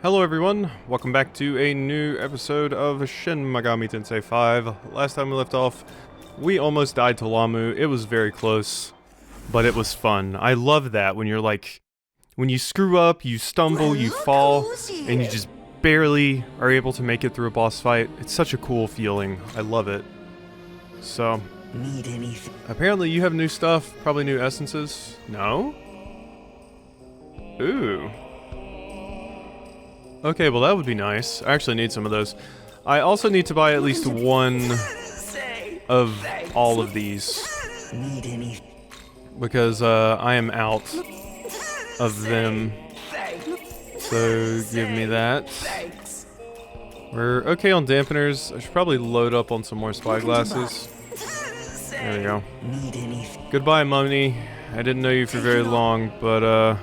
Hello everyone, welcome back to a new episode of Shin Megami Tensei 5. Last time we left off, we almost died to Lamu. It was very close, but it was fun. I love that when you're like, when you screw up, you stumble, you fall, and you just barely are able to make it through a boss fight. It's such a cool feeling. I love it. So, Need anything? apparently you have new stuff, probably new essences. No? Ooh. Okay, well that would be nice. I actually need some of those. I also need to buy at least one of all of these. Need anything? Because I am out of them. So give me that. We're okay on dampeners. I should probably load up on some more spyglasses. There we go. Need anything? Goodbye, Mummy. I didn't know you for very long, but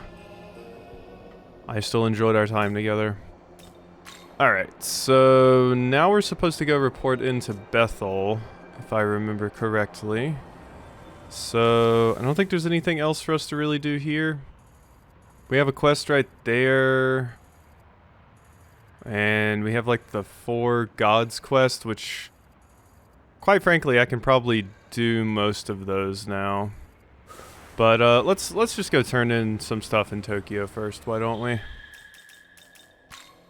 I still enjoyed our time together. Alright, so now we're supposed to go report into Bethel, if I remember correctly. So, I don't think there's anything else for us to really do here. We have a quest right there. And we have like the 4 Gods quest, which, quite frankly, I can probably do most of those now. But let's just go turn in some stuff in Tokyo first, why don't we?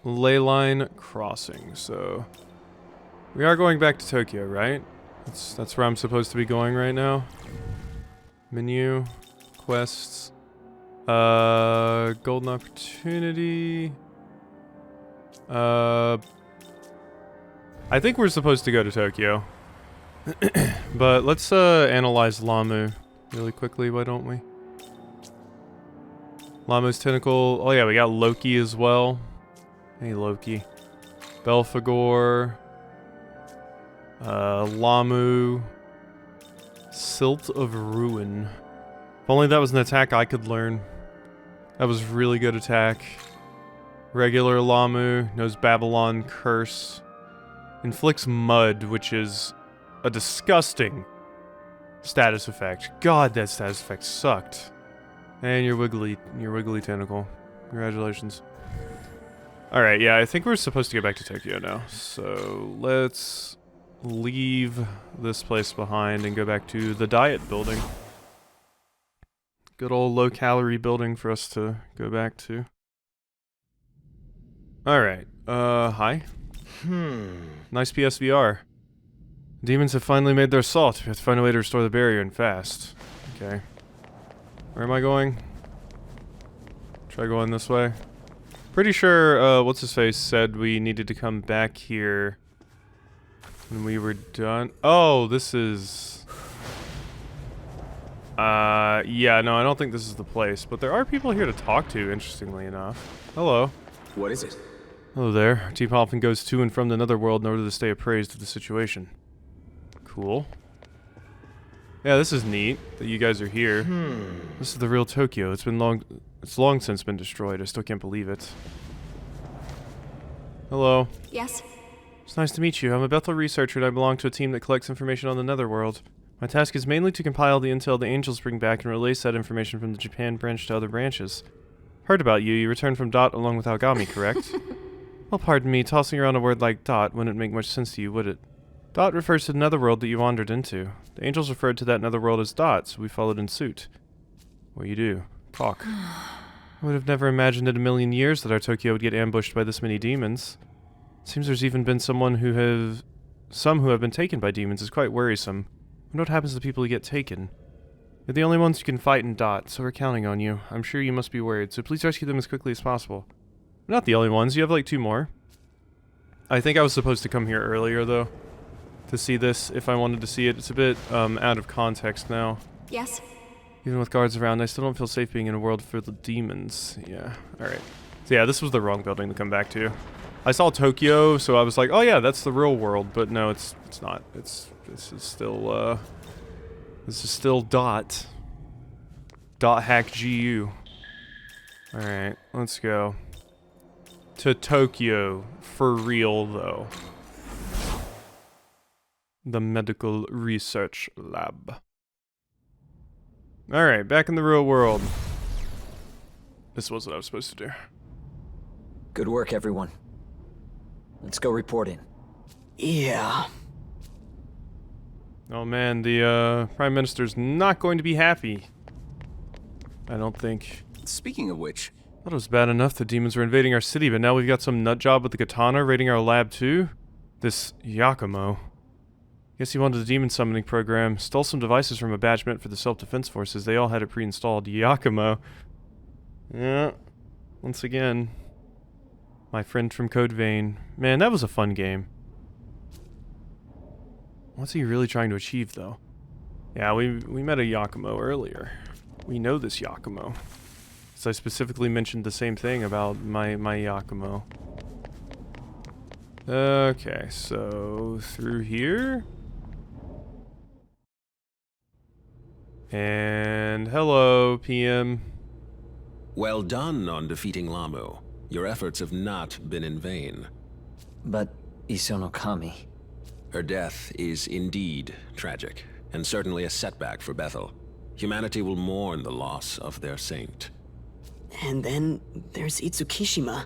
Leyline Crossing, so we are going back to Tokyo, right? That's where I'm supposed to be going right now. Menu, quests, golden opportunity. I think we're supposed to go to Tokyo. But let's analyze Lamu really quickly, why don't we? Lamu's tentacle. Oh yeah, we got Loki as well. Hey Loki. Belphegor. Lamu. Silt of Ruin. If only that was an attack I could learn. That was really good attack. Regular Lamu. Knows Babylon Curse. Inflicts Mud, which is a disgusting status effect. God, that status effect sucked. And your wiggly tentacle. Congratulations. Alright, yeah, I think we're supposed to get back to Tokyo now. So, let's leave this place behind and go back to the diet building. Good old low-calorie building for us to go back to. Alright, hi. Nice PSVR. Demons have finally made their assault. We have to find a way to restore the barrier and fast. Okay. Where am I going? Try going this way. Pretty sure, what's-his-face said we needed to come back here when we were done. Oh, this is... yeah, no, I don't think this is the place. But there are people here to talk to, interestingly enough. Hello. What is it? Hello there. Our team often goes to and from the netherworld in order to stay appraised of the situation. Cool. Yeah, this is neat that you guys are here. This is the real Tokyo. It's long since been destroyed. I still can't believe it. Hello. Yes? It's nice to meet you. I'm a Bethel researcher and I belong to a team that collects information on the netherworld. My task is mainly to compile the intel the angels bring back and relay said information from the Japan branch to other branches. Heard about you. You returned from Dot along with Aogami, correct? Well, pardon me. Tossing around a word like Dot wouldn't make much sense to you, would it? Dot refers to the netherworld that you wandered into. The angels referred to that netherworld as Dot, so we followed in suit. What you do? Talk. I would have never imagined in a million years that our Tokyo would get ambushed by this many demons. Seems there's even been some who have been taken by demons. Is quite worrisome. I wonder what happens to the people who get taken. You're the only ones who can fight in Dot, so we're counting on you. I'm sure you must be worried, so please rescue them as quickly as possible. We're not the only ones. You have like 2 more. I think I was supposed to come here earlier, though, to see this, if I wanted to see it. It's a bit out of context now. Yes? Even with guards around, I still don't feel safe being in a world filled with demons. Yeah, alright. So yeah, this was the wrong building to come back to. I saw Tokyo, so I was like, oh yeah, that's the real world, but no, it's not. This is still Dot. Dot hack GU. Alright, let's go. To Tokyo, for real though. The medical research lab. Alright, back in the real world. This was what I was supposed to do. Good work, everyone. Let's go report in. Yeah. Oh man, the Prime Minister's not going to be happy. I don't think. Speaking of which, I thought it was bad enough the demons were invading our city, but now we've got some nutjob with the katana raiding our lab too? This Yakumo. Guess he wanted the demon summoning program. Stole some devices from a badge meant for the self-defense forces. They all had it pre-installed. Yakumo. Yeah. Once again. My friend from Code Vein. Man, that was a fun game. What's he really trying to achieve, though? Yeah, we met a Yakumo earlier. We know this Yakumo. So I specifically mentioned the same thing about my Yakumo. Okay, so through here? And hello, PM. Well done on defeating Lamu. Your efforts have not been in vain. But Isonokami... Her death is indeed tragic, and certainly a setback for Bethel. Humanity will mourn the loss of their saint. And then there's Itsukishima.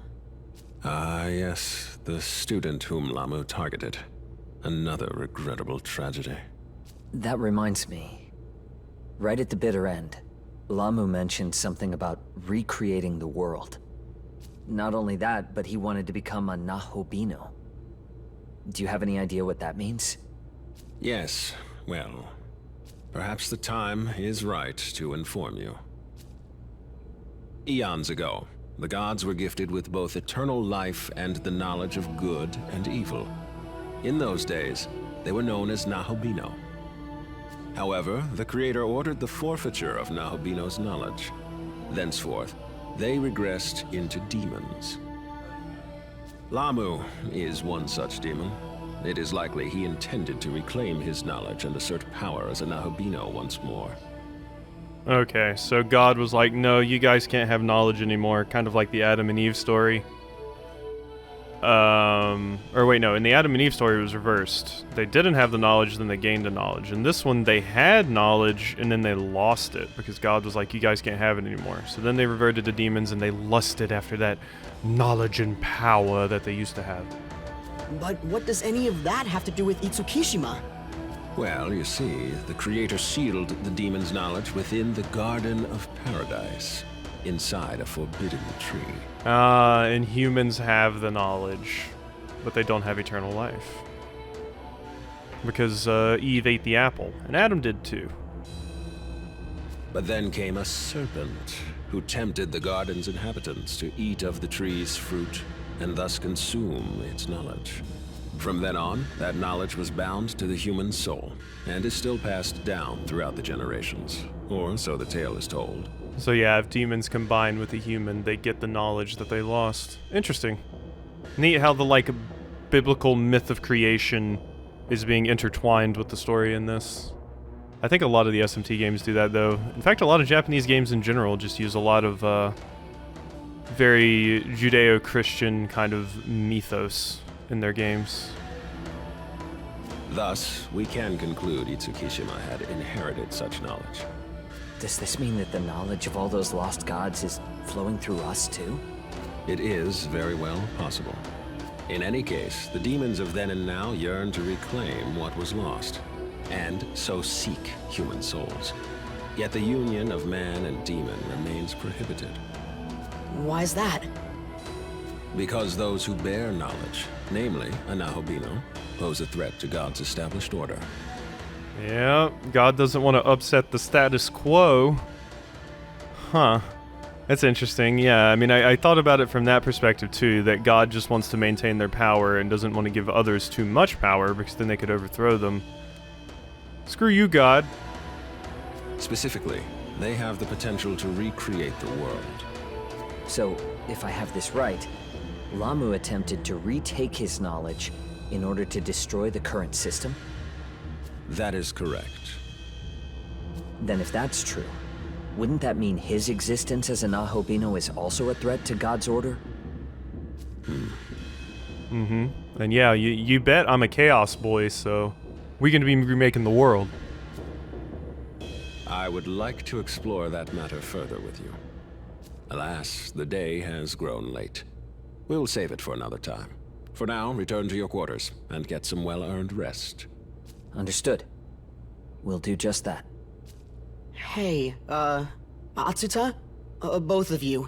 Ah, yes, the student whom Lamu targeted. Another regrettable tragedy. That reminds me. Right at the bitter end, Lamu mentioned something about recreating the world. Not only that, but he wanted to become a Nahobino. Do you have any idea what that means? Yes, well, perhaps the time is right to inform you. Eons ago, the gods were gifted with both eternal life and the knowledge of good and evil. In those days, they were known as Nahobino. However, the Creator ordered the forfeiture of Nahobino's knowledge. Thenceforth, they regressed into demons. Lamu is one such demon. It is likely he intended to reclaim his knowledge and assert power as a Nahobino once more. Okay, so God was like, no, you guys can't have knowledge anymore, kind of like the Adam and Eve story. Or wait, no, in the Adam and Eve story it was reversed. They didn't have the knowledge, then they gained the knowledge. In this one, they had knowledge, and then they lost it, because God was like, you guys can't have it anymore. So then they reverted to demons, and they lusted after that knowledge and power that they used to have. But what does any of that have to do with Itsukishima? Well, you see, the Creator sealed the demon's knowledge within the Garden of Paradise, inside a forbidden tree. And humans have the knowledge, but they don't have eternal life. Because Eve ate the apple, and Adam did too. But then came a serpent, who tempted the garden's inhabitants to eat of the tree's fruit, and thus consume its knowledge. From then on, that knowledge was bound to the human soul, and is still passed down throughout the generations, or so the tale is told. So yeah, if demons combine with a human, they get the knowledge that they lost. Interesting. Neat how the, like, biblical myth of creation is being intertwined with the story in this. I think a lot of the SMT games do that, though. In fact, a lot of Japanese games in general just use a lot of, very Judeo-Christian kind of mythos in their games. Thus, we can conclude Itsukishima had inherited such knowledge. Does this mean that the knowledge of all those lost gods is flowing through us too? It is very well possible. In any case, the demons of then and now yearn to reclaim what was lost, and so seek human souls. Yet the union of man and demon remains prohibited. Why is that? Because those who bear knowledge, namely a Nahobino, pose a threat to God's established order. Yeah, God doesn't want to upset the status quo. Huh. That's interesting. Yeah, I mean, I thought about it from that perspective too, that God just wants to maintain their power and doesn't want to give others too much power because then they could overthrow them. Screw you, God. Specifically, they have the potential to recreate the world. So, if I have this right, Lamu attempted to retake his knowledge in order to destroy the current system? That is correct. Then if that's true, wouldn't that mean his existence as a Nahobino is also a threat to God's order? Mm-hmm. And yeah, you bet I'm a Chaos Boy, so we're gonna be remaking the world. I would like to explore that matter further with you. Alas, the day has grown late. We'll save it for another time. For now, return to your quarters and get some well-earned rest. Understood. We'll do just that. Hey, Atsuta? Both of you.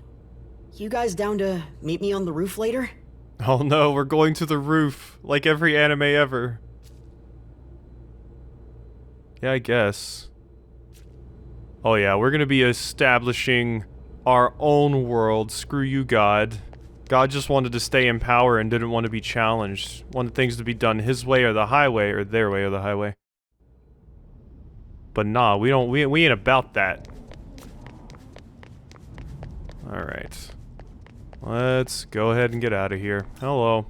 You guys down to meet me on the roof later? Oh no, we're going to the roof, like every anime ever. Yeah, I guess. Oh yeah, we're gonna be establishing our own world. Screw you, God. God just wanted to stay in power and didn't want to be challenged. Wanted things to be done his way or the highway, or their way or the highway. But nah, we ain't about that. Alright. Let's go ahead and get out of here. Hello.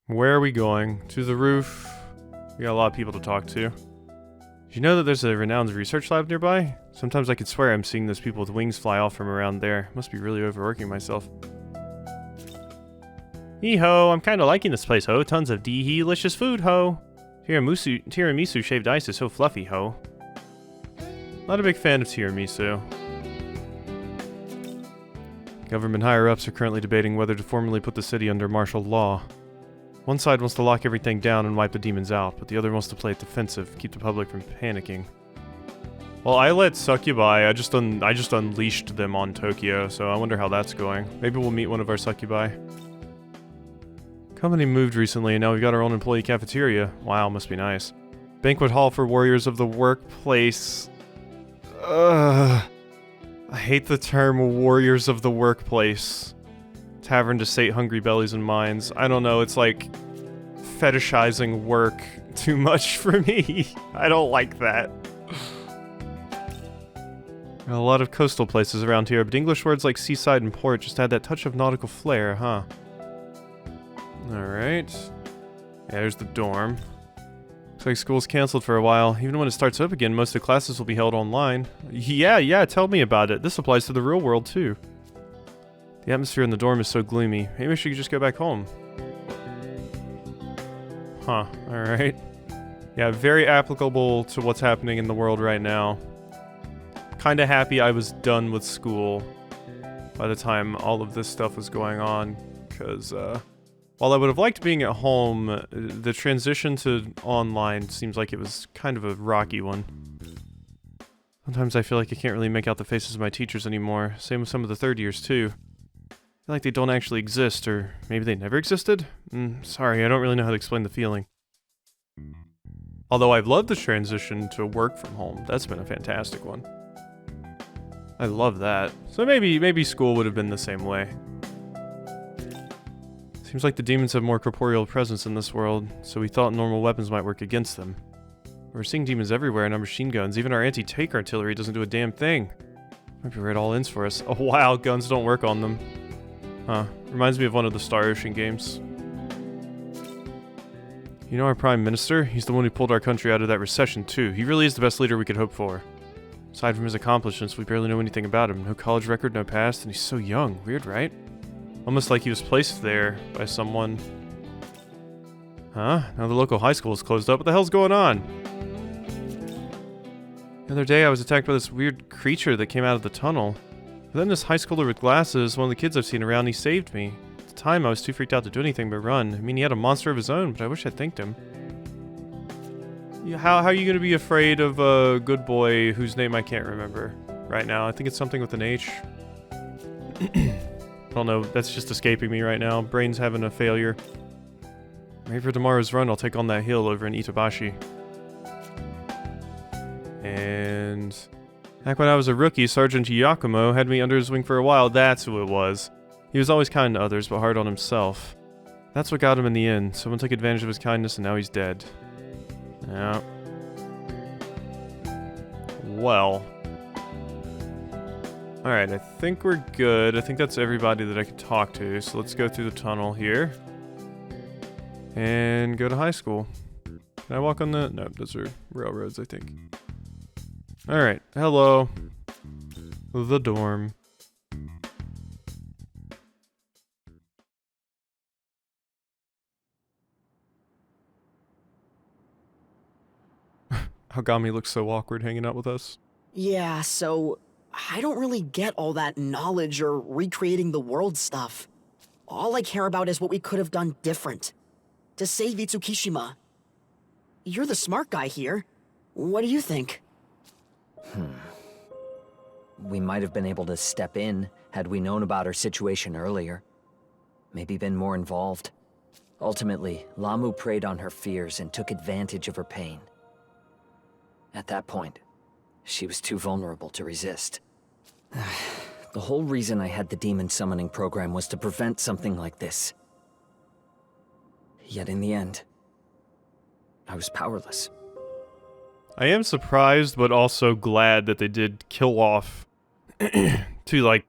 Where are we going? To the roof? We got a lot of people to talk to. Did you know that there's a renowned research lab nearby? Sometimes I could swear I'm seeing those people with wings fly off from around there. Must be really overworking myself. Hee-ho, I'm kinda liking this place, ho. Tons of delicious food, ho. Tiramisu shaved ice is so fluffy, ho. Not a big fan of tiramisu. Government higher-ups are currently debating whether to formally put the city under martial law. One side wants to lock everything down and wipe the demons out, but the other wants to play it defensive, keep the public from panicking. Well, I let succubi, I just unleashed them on Tokyo, so I wonder how that's going. Maybe we'll meet one of our succubi. Company moved recently, and now we've got our own employee cafeteria. Wow, must be nice. Banquet hall for warriors of the workplace. I hate the term warriors of the workplace. Tavern to sate hungry bellies and minds. I don't know, it's like fetishizing work too much for me. I don't like that. A lot of coastal places around here, but English words like seaside and port just add that touch of nautical flair, huh? Alright. Yeah, there's the dorm. Looks like school's cancelled for a while. Even when it starts up again, most of the classes will be held online. Yeah, tell me about it. This applies to the real world, too. The atmosphere in the dorm is so gloomy. Maybe we should just go back home. Huh, alright. Yeah, very applicable to what's happening in the world right now. Kinda happy I was done with school by the time all of this stuff was going on, because, while I would have liked being at home, the transition to online seems like it was kind of a rocky one. Sometimes I feel like I can't really make out the faces of my teachers anymore. Same with some of the third years, too. I feel like they don't actually exist, or maybe they never existed? Sorry, I don't really know how to explain the feeling. Although I've loved the transition to work from home. That's been a fantastic one. I love that. So maybe school would have been the same way. Seems like the demons have more corporeal presence in this world, so we thought normal weapons might work against them. We're seeing demons everywhere in our machine guns. Even our anti-tank artillery doesn't do a damn thing. Might be red all ins for us. Oh wow, guns don't work on them. Huh. Reminds me of one of the Star Ocean games. You know our Prime Minister? He's the one who pulled our country out of that recession too. He really is the best leader we could hope for. Aside from his accomplishments, we barely know anything about him. No college record, no past, and he's so young. Weird, right? Almost like he was placed there by someone. Huh? Now the local high school is closed up. What the hell's going on? The other day I was attacked by this weird creature that came out of the tunnel. But then this high schooler with glasses, one of the kids I've seen around, he saved me. At the time I was too freaked out to do anything but run. I mean, he had a monster of his own, but I wish I'd thanked him. How are you gonna be afraid of a good boy whose name I can't remember right now? I think it's something with an H. I don't know, that's just escaping me right now. Brain's having a failure. Maybe for tomorrow's run, I'll take on that hill over in Itabashi. And back when I was a rookie, Sergeant Yakumo had me under his wing for a while. That's who it was. He was always kind to others, but hard on himself. That's what got him in the end. Someone took advantage of his kindness, and now he's dead. Yeah. Well. Alright, I think we're good. I think that's everybody that I could talk to, so let's go through the tunnel here. And go to high school. Can I walk on the... No, those are railroads, I think. Alright, hello. The dorm. Hagami looks so awkward hanging out with us. Yeah, so I don't really get all that knowledge or recreating the world stuff. All I care about is what we could have done different. To save Itsukishima. You're the smart guy here. What do you think? We might have been able to step in had we known about her situation earlier. Maybe been more involved. Ultimately, Lamu preyed on her fears and took advantage of her pain. At that point, she was too vulnerable to resist. The whole reason I had the demon summoning program was to prevent something like this. Yet in the end, I was powerless. I am surprised, but also glad that they did kill off to, like,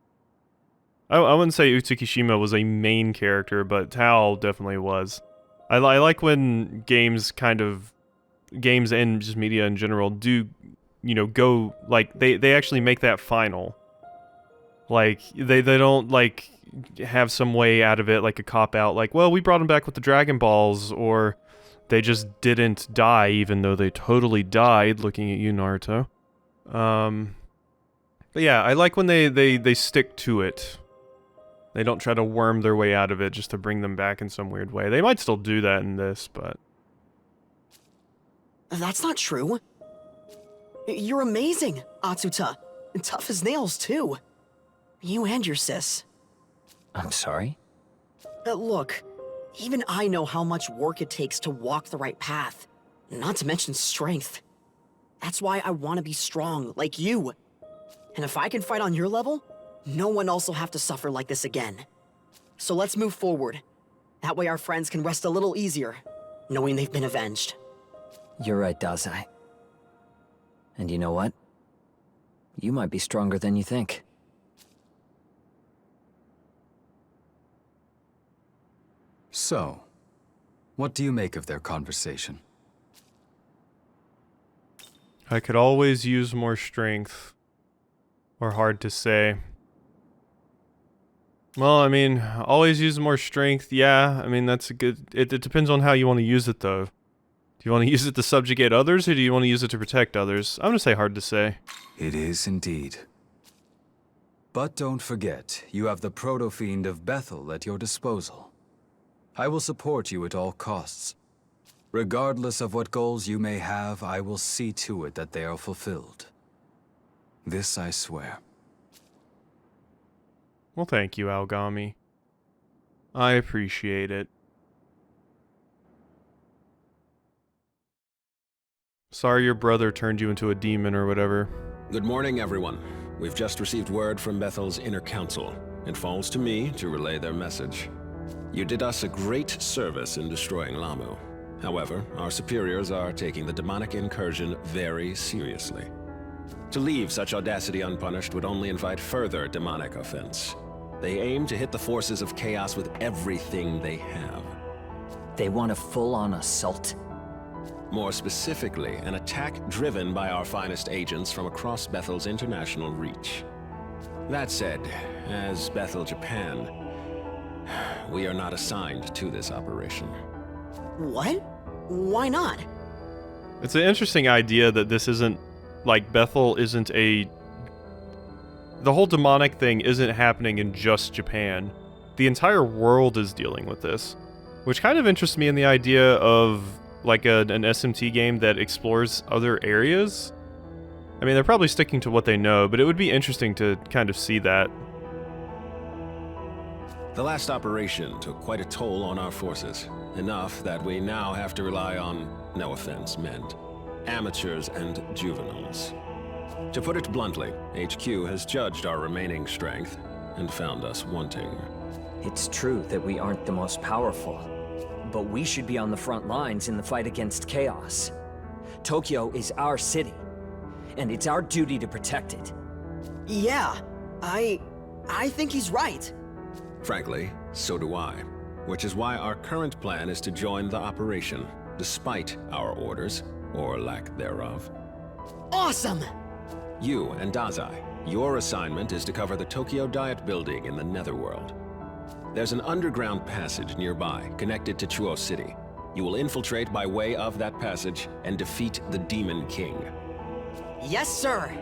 I wouldn't say Utsukishima was a main character, but Tao definitely was. I like when games and just media in general do, you know, go, like, they actually make that final. Like, they don't, like, have some way out of it, like a cop-out, like, well, we brought him back with the Dragon Balls, or they just didn't die, even though they totally died, looking at you, Naruto. But yeah, I like when they stick to it. They don't try to worm their way out of it just to bring them back in some weird way. They might still do that in this, but... That's not true. You're amazing, Atsuta. And tough as nails, too. You and your sis. I'm sorry? Look, even I know how much work it takes to walk the right path. Not to mention strength. That's why I want to be strong, like you. And if I can fight on your level, no one else will have to suffer like this again. So let's move forward. That way our friends can rest a little easier, knowing they've been avenged. You're right, Dazai. And you know what? You might be stronger than you think. So, what do you make of their conversation? I could always use more strength. Or hard to say. Well, I mean, always use more strength, yeah. I mean, that's a good... It depends on how you want to use it, though. Do you want to use it to subjugate others, or do you want to use it to protect others? I'm gonna say hard to say. It is indeed. But don't forget, you have the proto-fiend of Bethel at your disposal. I will support you at all costs. Regardless of what goals you may have, I will see to it that they are fulfilled. This I swear. Well, thank you, Aogami. I appreciate it. Sorry your brother turned you into a demon or whatever. Good morning, everyone. We've just received word from Bethel's inner council. It falls to me to relay their message. You did us a great service in destroying Lamu. However, our superiors are taking the demonic incursion very seriously. To leave such audacity unpunished would only invite further demonic offense. They aim to hit the forces of chaos with everything they have. They want a full-on assault? More specifically, an attack driven by our finest agents from across Bethel's international reach. That said, as Bethel Japan, we are not assigned to this operation. What? Why not? It's an interesting idea that this isn't... Like, Bethel isn't a... The whole demonic thing isn't happening in just Japan. The entire world is dealing with this. Which kind of interests me in the idea of, like, an SMT game that explores other areas. I mean, they're probably sticking to what they know, but it would be interesting to kind of see that. The last operation took quite a toll on our forces. Enough that we now have to rely on, no offense meant, amateurs and juveniles. To put it bluntly, HQ has judged our remaining strength and found us wanting. It's true that we aren't the most powerful, but we should be on the front lines in the fight against chaos. Tokyo is our city, and it's our duty to protect it. Yeah, I think he's right. Frankly, so do I. Which is why our current plan is to join the operation, despite our orders, or lack thereof. Awesome! You and Dazai, your assignment is to cover the Tokyo Diet Building in the Netherworld. There's an underground passage nearby, connected to Chuo City. You will infiltrate by way of that passage and defeat the Demon King. Yes, sir!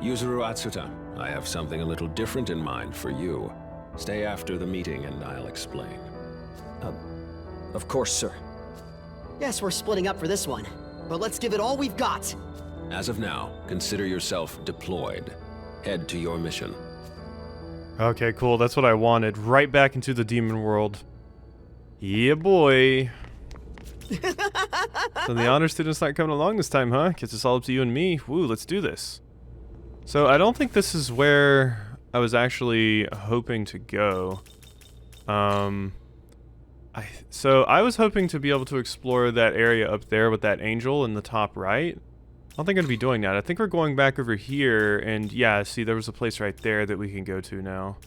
Yuzuru Atsuta, I have something a little different in mind for you. Stay after the meeting and I'll explain. Of course, sir. Yes, we're splitting up for this one, but let's give it all we've got. As of now, consider yourself deployed. Head to your mission. Okay, cool. That's what I wanted. Right back into the demon world. Yeah, boy. So the honor student's not coming along this time, huh? Guess it's all up to you and me. Woo, let's do this. So I don't think this is where I was actually hoping to go. So I was hoping to be able to explore that area up there with that angel in the top right. I don't think I'm gonna be doing that. I think we're going back over here, and yeah, see, there was a place right there that we can go to now.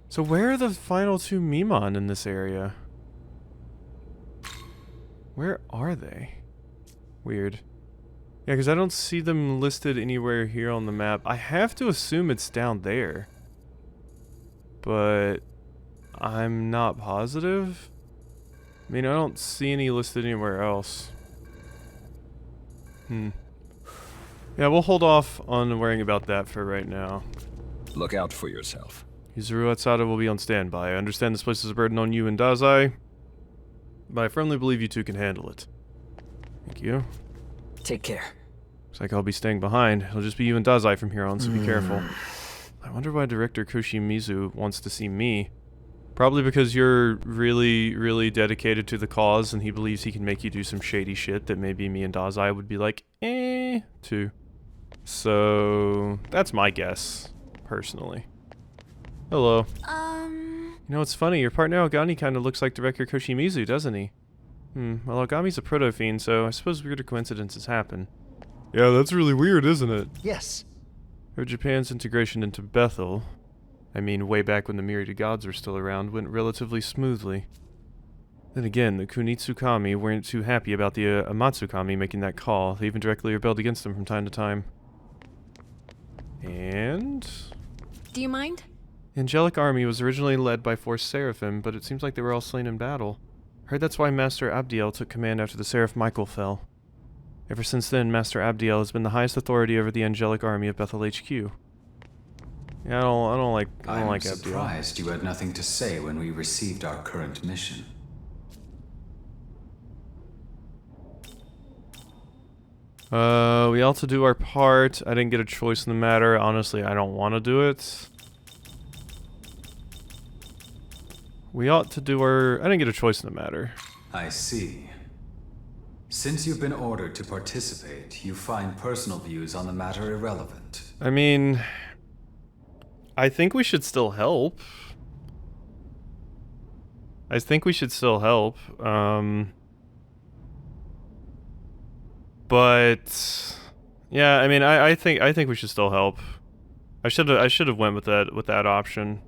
So where are the final two Mimon in this area? Where are they? Weird. Yeah, because I don't see them listed anywhere here on the map. I have to assume it's down there. But I'm not positive. I mean, I don't see any listed anywhere else. Yeah, we'll hold off on worrying about that for right now. Look out for yourself. Yuzuru Atsada will be on standby. I understand this place is a burden on you and Dazai, but I firmly believe you two can handle it. Thank you. Take care. Looks like I'll be staying behind. It'll just be you and Dazai from here on, so be careful. I wonder why Director Koshimizu wants to see me. Probably because you're really, really dedicated to the cause, and he believes he can make you do some shady shit that maybe me and Dazai would be like, to. So, that's my guess, personally. Hello. You know, it's funny, your partner Ogami kind of looks like Director Koshimizu, doesn't he? Well, Ogami's a proto-fiend, so I suppose weirder coincidences happen. Yeah, that's really weird, isn't it? Yes. Or Japan's integration into Bethel, I mean, way back when the myriad gods were still around, went relatively smoothly. Then again, the Kunitsukami weren't too happy about the Amatsukami making that call. They even directly rebelled against them from time to time. And... Do you mind? The Angelic Army was originally led by 4 Seraphim, but it seems like they were all slain in battle. Heard that's why Master Abdiel took command after the Seraph Michael fell. Ever since then, Master Abdiel has been the highest authority over the Angelic Army of Bethel HQ. Yeah, I don't like I'm Abdiel. surprised you had nothing to say when we received our current mission. We ought to do our part. I didn't get a choice in the matter. Honestly, I don't want to do it. We ought to do our... I didn't get a choice in the matter. I see. Since you've been ordered to participate, you find personal views on the matter irrelevant. I mean... I think we should still help. I think we should still help. But... yeah, I mean, I think we should still help. I should have went with that option.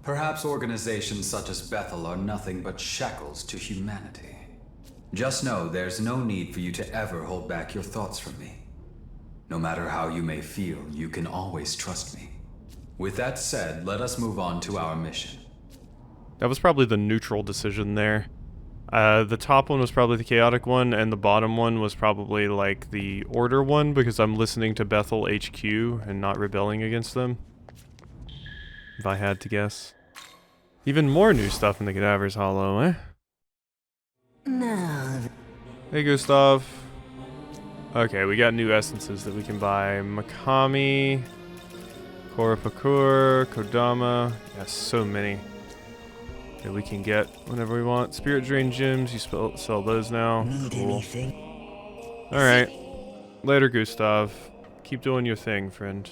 Perhaps organizations such as Bethel are nothing but shackles to humanity. Just know there's no need for you to ever hold back your thoughts from me. No matter how you may feel, you can always trust me. With that said, let us move on to our mission. That was probably the neutral decision there. The top one was probably the chaotic one, and the bottom one was probably like the order one, because I'm listening to Bethel HQ and not rebelling against them. If I had to guess. Even more new stuff in the Cadaver's Hollow, eh? No. Hey, Gustav. Okay, we got new essences that we can buy. Makami, Koropakur, Kodama. Yeah, so many that we can get whenever we want. Spirit Drain Gems, you sell those now. Need Cool. anything? Alright. Later, Gustav. Keep doing your thing, friend.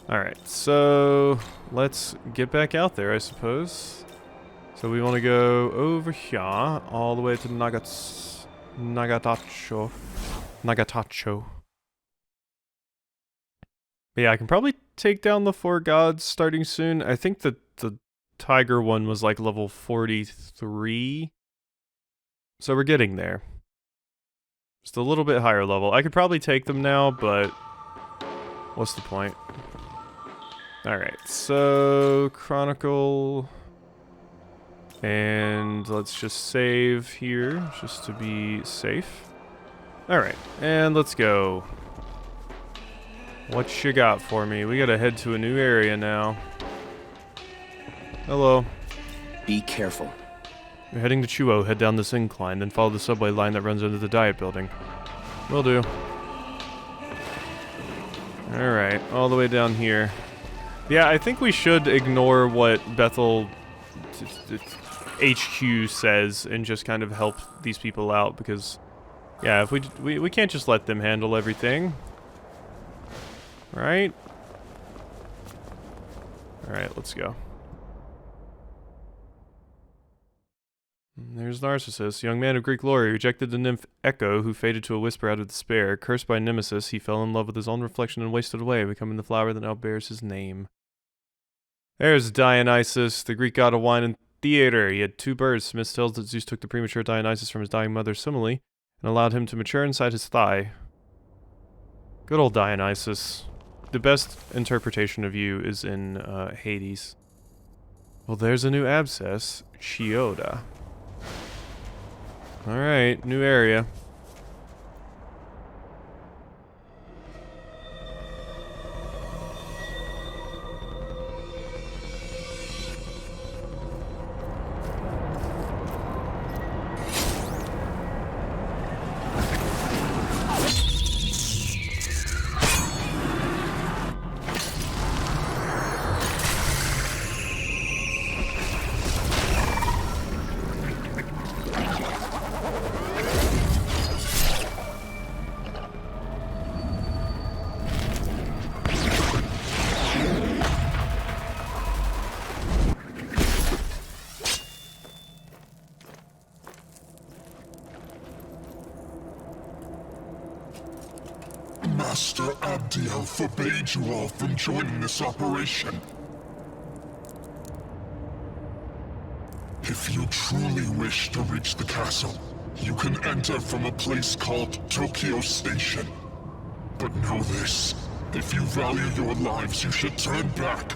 Alright, so let's get back out there, I suppose. So we want to go over here, all the way to Nagatacho. But yeah, I can probably take down the 4 gods starting soon. I think the tiger one was like level 43. So we're getting there. Just a little bit higher level. I could probably take them now, but what's the point? Alright, so Chronicle, and let's just save here, just to be safe. Alright, and let's go. What you got for me? We gotta head to a new area now. Hello. Be careful. You're heading to Chuo, head down this incline, then follow the subway line that runs under the diet building. Will do. Alright, all the way down here. Yeah, I think we should ignore what Bethel HQ says and just kind of help these people out, because, yeah, if we can't just let them handle everything. Right? Alright, let's go. There's Narcissus, young man of Greek lore. He rejected the nymph Echo, who faded to a whisper out of despair. Cursed by Nemesis, he fell in love with his own reflection and wasted away, becoming the flower that now bears his name. There's Dionysus, the Greek god of wine and theater. He had 2 birds. Smith tells that Zeus took the premature Dionysus from his dying mother Semele and allowed him to mature inside his thigh. Good old Dionysus. The best interpretation of you is in Hades. Well, there's a new abscess, Chioda. Alright, new area. Master Abdiel forbade you all from joining this operation. If you truly wish to reach the castle, you can enter from a place called Tokyo Station. But know this, if you value your lives, you should turn back.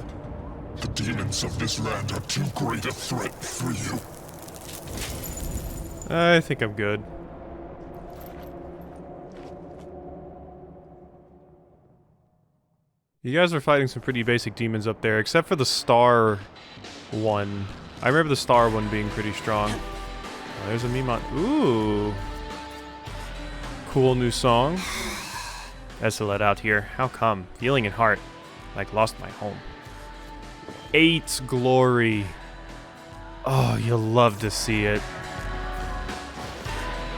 The demons of this land are too great a threat for you. I think I'm good. You guys are fighting some pretty basic demons up there, except for the star one. I remember the star one being pretty strong. Oh, there's a Mimon. Ooh. Cool new song. Desolate out here. How come? Feeling in heart. Like lost my home. 8 glory. Oh, you'll love to see it.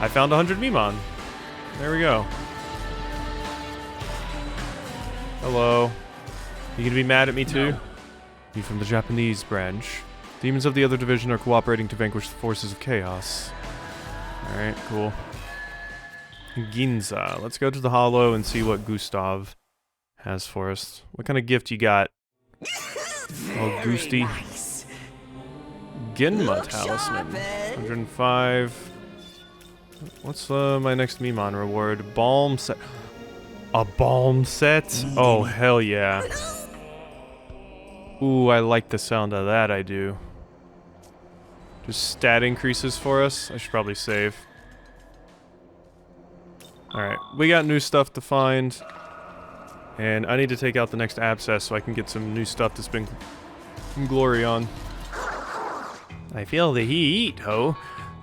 I found 100 Mimon. There we go. Hello. You gonna be mad at me too? No. You from the Japanese branch. Demons of the other division are cooperating to vanquish the forces of chaos. Alright, cool. Ginza. Let's go to the Hollow and see what Gustav has for us. What kind of gift you got? Oh, Goosty. Nice. Genma Talisman. 105. What's my next Mimon reward? Balm set. A balm set? Oh, hell yeah. Ooh, I like the sound of that, I do. Just stat increases for us. I should probably save. Alright, we got new stuff to find. And I need to take out the next abscess so I can get some new stuff to spend some glory on. I feel the heat, ho.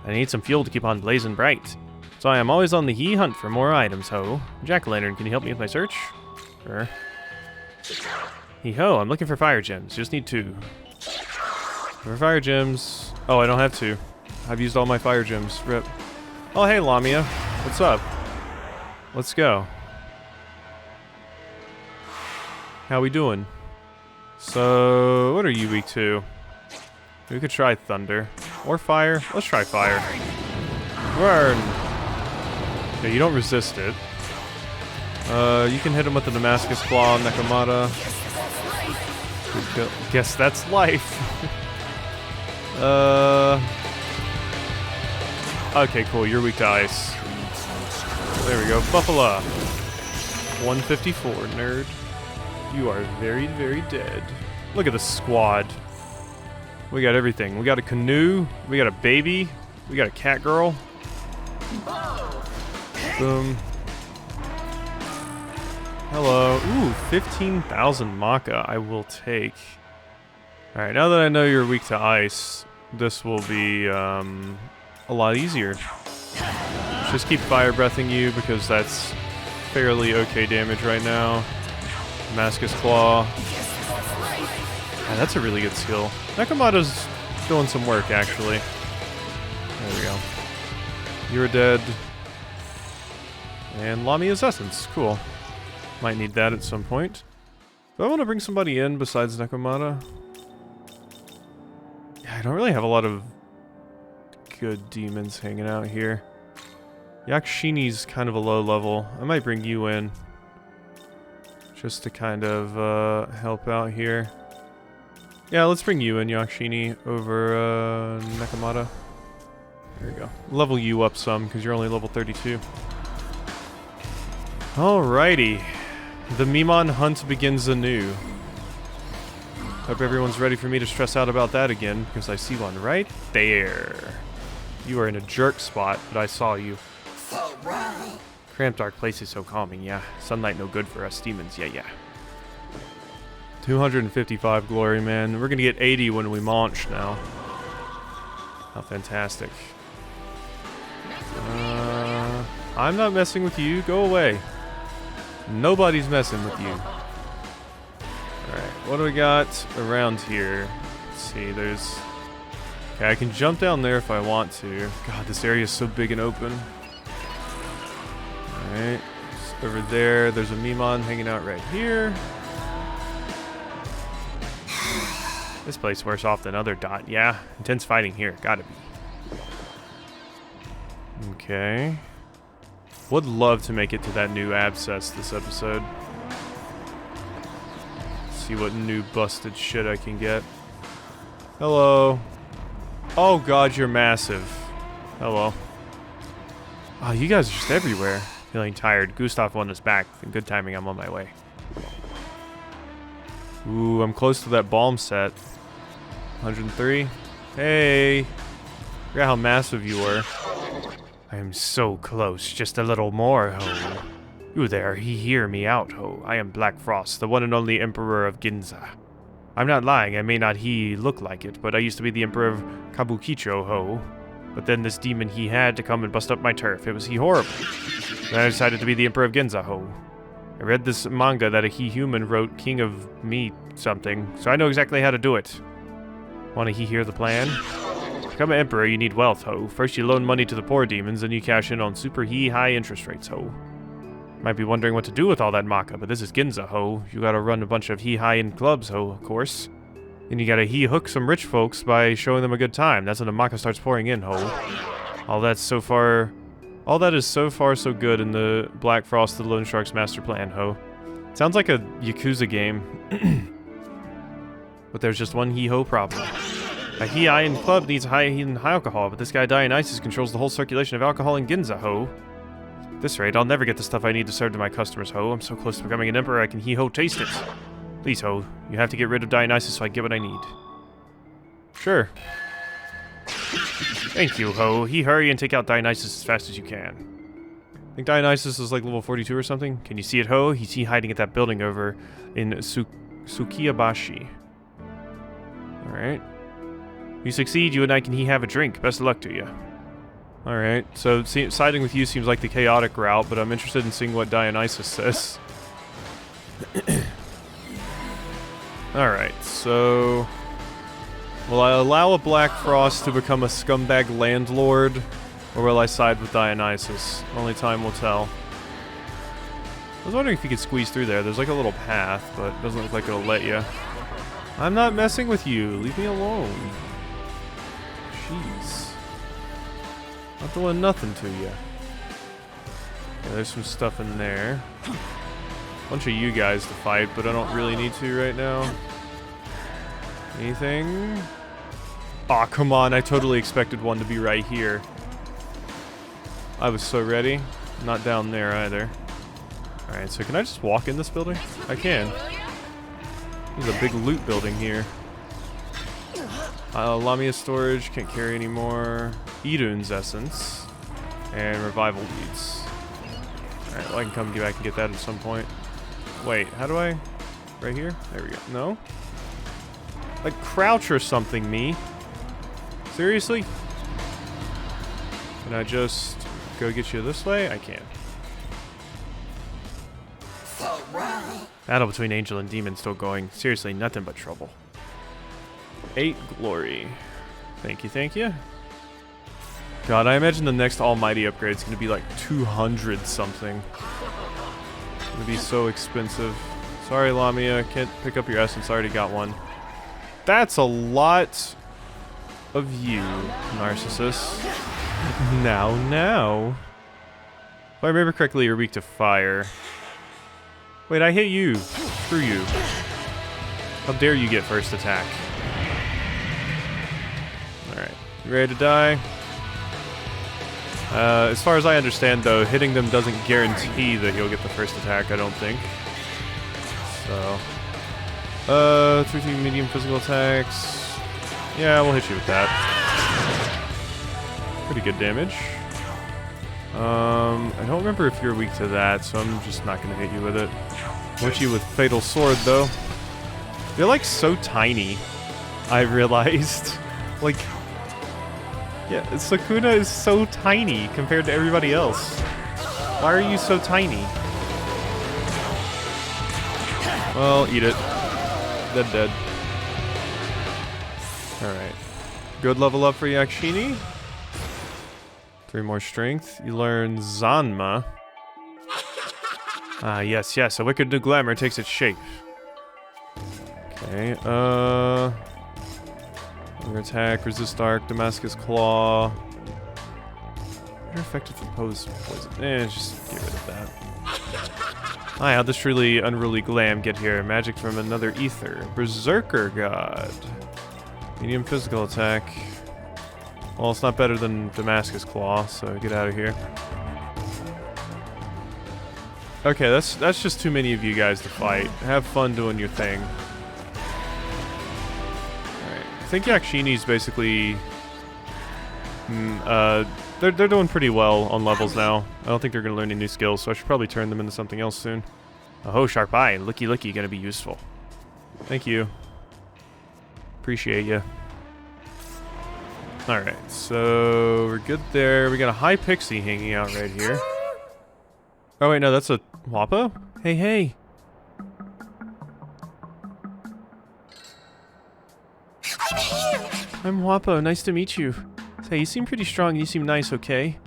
I need some fuel to keep on blazing bright. So I am always on the hunt for more items, ho. Jack-o'-lantern, can you help me with my search? Sure. Hee-ho, I'm looking for fire gems. Just need 2. For fire gems... Oh, I don't have 2. I've used all my fire gems. Rip. Oh, hey, Lamia. What's up? Let's go. How we doing? So, what are you weak to? We could try thunder. Or fire. Let's try fire. Burn! Okay, you don't resist it. You can hit him with the Damascus Claw, Nekomata. Guess that's life. Okay, cool. You're weak to ice. There we go. Buffalo. 154, nerd. You are very, very dead. Look at the squad. We got everything. We got a canoe. We got a baby. We got a cat girl. Boom. Hello. Ooh, 15,000 Maka I will take. Alright, now that I know you're weak to ice, this will be a lot easier. Just keep fire breathing you because that's fairly okay damage right now. Damascus Claw. Yeah, that's a really good skill. Nakamata's doing some work, actually. There we go. You're dead. And Lamia's Essence. Cool. Might need that at some point. Do I want to bring somebody in besides Nakamata? Yeah, I don't really have a lot of good demons hanging out here. Yakshini's kind of a low level. I might bring you in. Just to kind of help out here. Yeah, let's bring you in, Yakshini, over Nakamata. There we go. Level you up some, because you're only level 32. Alrighty. The Mimon hunt begins anew. Hope everyone's ready for me to stress out about that again, because I see one right there. You are in a jerk spot, but I saw you. Cramped dark place is so calming, yeah. Sunlight no good for us demons, yeah. 255 glory, man. We're gonna get 80 when we launch now. How fantastic. I'm not messing with you. Go away. Nobody's messing with you. Alright, what do we got around here? Let's see, there's... Okay, I can jump down there if I want to. God, this area is so big and open. Alright, over there, there's a Mimon hanging out right here. This place worse off than other dot. Yeah, intense fighting here. Gotta be. Okay. Would love to make it to that new abscess this episode. See what new busted shit I can get. Hello. Oh god, you're massive. Hello. Oh, you guys are just everywhere. Feeling tired. Gustav won us back. Good timing, I'm on my way. Ooh, I'm close to that bomb set. 103. Hey. Forgot how massive you were. I am so close. Just a little more, ho. You there, he hear me out, ho. I am Black Frost, the one and only Emperor of Ginza. I'm not lying, I may not look like it, but I used to be the Emperor of Kabukicho, ho. But then this demon he had to come and bust up my turf. It was horrible. Then I decided to be the Emperor of Ginza, ho. I read this manga that a human wrote, King of Me something, so I know exactly how to do it. Wanna hear the plan? To become an emperor, you need wealth, ho. First you loan money to the poor demons, then you cash in on super high interest rates, ho. Might be wondering what to do with all that maka, but this is Ginza, ho. You gotta run a bunch of high-end clubs, ho, of course. Then you gotta hook some rich folks by showing them a good time. That's when the maka starts pouring in, ho. All that is so far so good in the Black Frost the Lone Shark's master plan, ho. Sounds like a Yakuza game. But there's just one he-ho problem. A high-end club needs high alcohol, but this guy Dionysus controls the whole circulation of alcohol in Ginza, ho. At this rate, I'll never get the stuff I need to serve to my customers, ho. I'm so close to becoming an emperor I can he-ho taste it. Please, ho, you have to get rid of Dionysus so I get what I need. Sure. Thank you, ho. Hurry and take out Dionysus as fast as you can. I think Dionysus is like level 42 or something. Can you see it, ho? He's hiding at that building over in Sukiyabashi. Alright. You succeed, you and I can have a drink. Best of luck to you. Alright, so siding with you seems like the chaotic route, but I'm interested in seeing what Dionysus says. Alright, so... Will I allow a Black Frost to become a scumbag landlord, or will I side with Dionysus? Only time will tell. I was wondering if you could squeeze through there. There's like a little path, but it doesn't look like it'll let you. I'm not messing with you. Leave me alone. Jeez. Not doing nothing to you. Yeah, there's some stuff in there. Bunch of you guys to fight, but I don't really need to right now. Anything? Aw, come on. I totally expected one to be right here. I was so ready. Not down there either. Alright, so can I just walk in this building? I can. There's a big loot building here. Lamia storage, can't carry anymore. Idun's essence. And revival beads. Alright, well I can come back and get that at some point. Wait, how do I... Right here? There we go. No? Like, crouch or something, me. Seriously? Can I just go get you this way? I can. Battle between angel and demon still going. Seriously, nothing but trouble. 8 glory. Thank you, thank you. God, I imagine the next almighty upgrade is going to be like 200 something. It's going to be so expensive. Sorry, Lamia, can't pick up your essence. I already got one. That's a lot of you, narcissist. Now. If I remember correctly, you're weak to fire. Wait, I hit you. Screw you. How dare you get first attack? Alright, you ready to die? As far as I understand, though, hitting them doesn't guarantee that you'll get the first attack, I don't think. So... 3 medium physical attacks. Yeah, we'll hit you with that. Pretty good damage. I don't remember if you're weak to that, so I'm just not gonna hit you with it. I'll hit you with Fatal Sword, though. You're like so tiny, I realized. Like, yeah, Sukuna is so tiny compared to everybody else. Why are you so tiny? Well, eat it. Dead. Alright. Good level up for Yakshini. 3 more strength. You learn Zanma. Ah, yes. A wicked new glamour takes its shape. Okay, your attack, resist dark, Damascus Claw. You're effective to oppose poison. Just get rid of that. Ah, how'd this truly unruly glam get here? Magic from another ether. Berserker God. Medium physical attack. Well, it's not better than Damascus Claw, so get out of here. Okay, that's just too many of you guys to fight. Have fun doing your thing. Alright, I think Yakshini's basically... They're doing pretty well on levels now. I don't think they're going to learn any new skills, so I should probably turn them into something else soon. Oh, sharp eye. Looky, gonna be useful. Thank you. Appreciate you. Alright, so we're good there. We got a high pixie hanging out right here. Oh wait, no, that's a Wapo? Hey. I'm here! I'm Wapo, nice to meet you. Say, you seem pretty strong and you seem nice, okay?